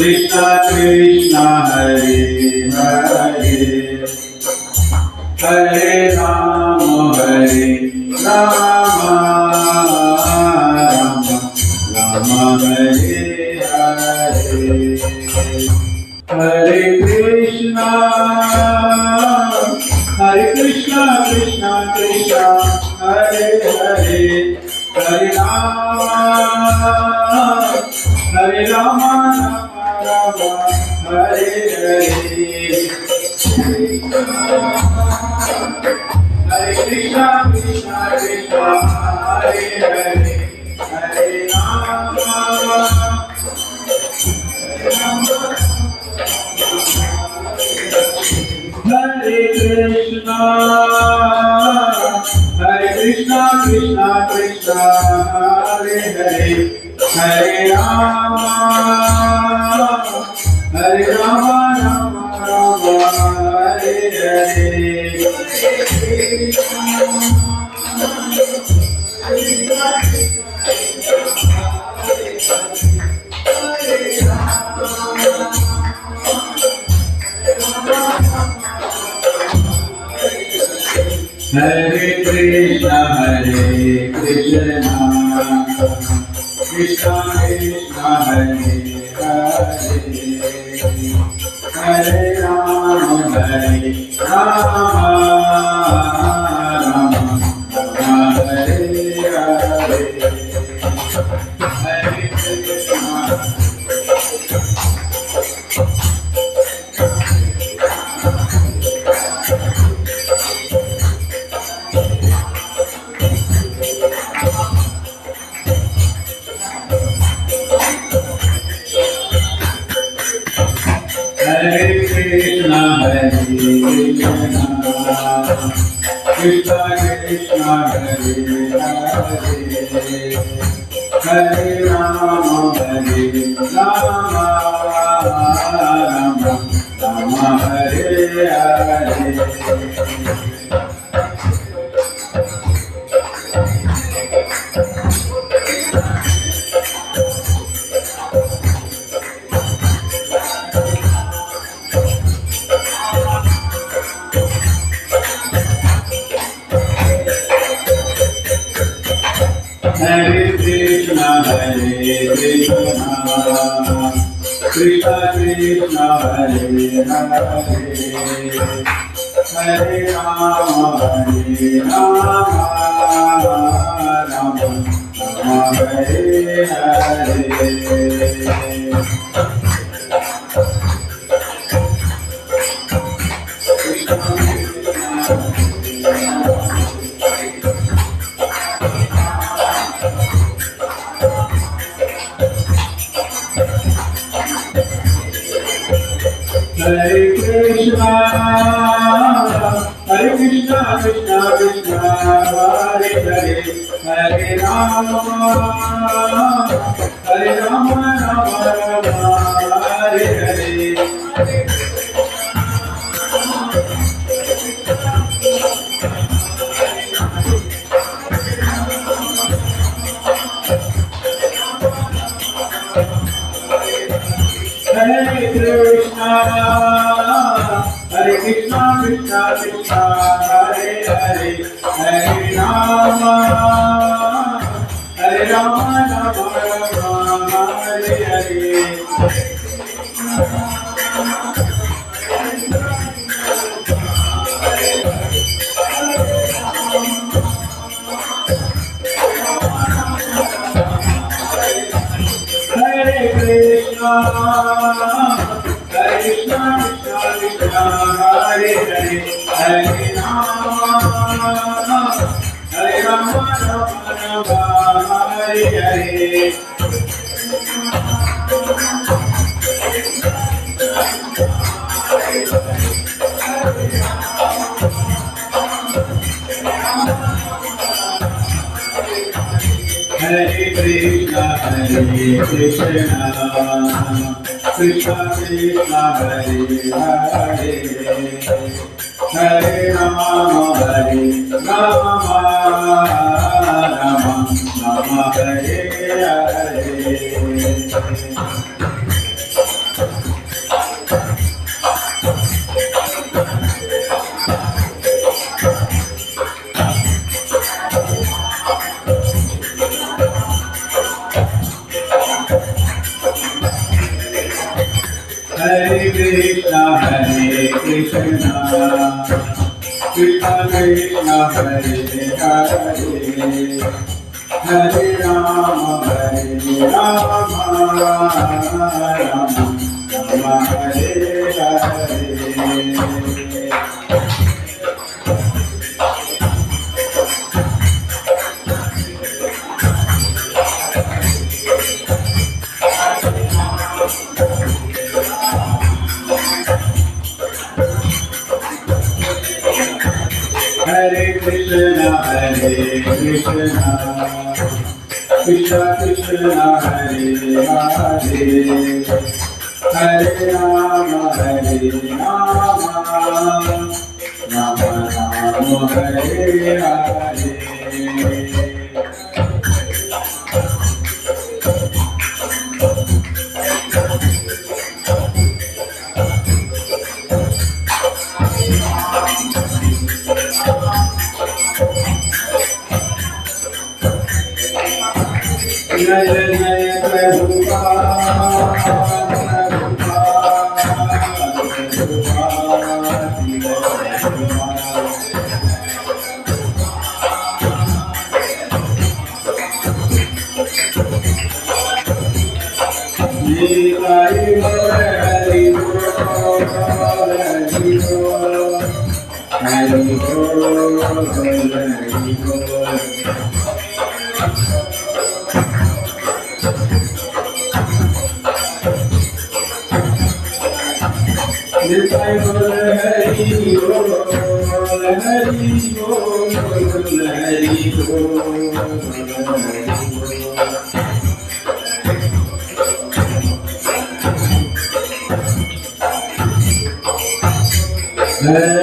Krishna Krishna Hare Hare Hare Rama Rama Rama Hare Hare Hare Krishna Krishna Krishna Hare Hare Hare Rama Rama Hare Hare Hare Krishna Krishna Hare Hare Hare Rama Hare Krishna Krishna Hare Hare Hare Rama Rama Rama Hare Hare Hare Krishna Krishna Krishna Hare Hare Hare Rama Rama Hare Hare Hare Krishna Hare Krishna Krishna Krishna Hare Hare Hare Rama Rama Rama Hare Hare Hare Krishna Krishna Krishna Hare Hare Hare Rama Rama Hare Hare Hare Krishna Krishna Krishna Hare Hare Hare Rama Rama Hare Hare Hare Krishna Krishna Krishna Hare Hare Hare Rama Rama Hare Hare Hare Krishna Krishna Krishna Hare Hare Hare Rama Rama Hare Hare Hare Krishna Krishna Krishna Hare Hare Hare Rama Hare Rama Rama Rama Hare Hare Hare Krishna Krishna Krishna Hare Hare Hare Rama Rama Rama Hare Hare Hare Krishna Krishna Krishna Hare Hare Hare Rama Rama Rama Hare Hare Jai Jai Hare